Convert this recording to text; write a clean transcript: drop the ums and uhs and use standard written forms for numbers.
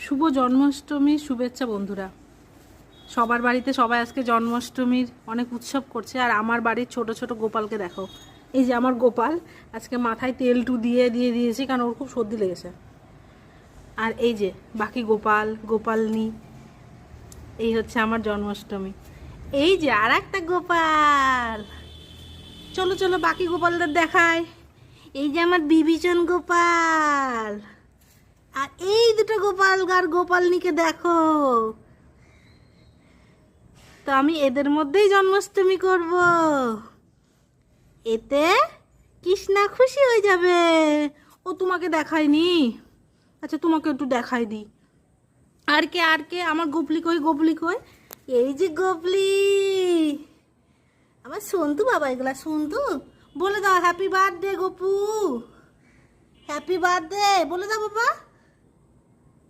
শুভ জন্মাষ্টমীর শুভেচ্ছা বন্ধুরা। সবার বাড়িতে সবাই আজকে জন্মাষ্টমীর অনেক উৎসব করছে, আর আমার বাড়ির ছোট ছোট গোপালকে দেখো। এই যে আমার গোপাল, আজকে মাথায় তেল দিয়েছি কারণ ওর খুব সর্দি লেগেছে। আর এই যে বাকি গোপাল গোপালনি, এই হচ্ছে আমার জন্মাষ্টমী। এই যে আর একটা গোপাল, চলো চলো বাকি গোপালদের দেখায়। এই যে আমার বিভীষণ গোপাল, আর এই দুটো গোপাল আর গোপালনিকে দেখো। তো আমি এদের মধ্যেই জন্মাষ্টমী করব, এতে কৃষ্ণা খুশি হয়ে যাবে। ও তোমাকে দেখায়নি? আচ্ছা তোমাকে একটু দেখাই দিই। আর কে আমার গোপলি কই? এই যে গোপলি, আমার সন্তু বাবা, এগুলা সন্তু। বলে দাও happy birthday Gopu, happy birthday বলে দাও বাবা।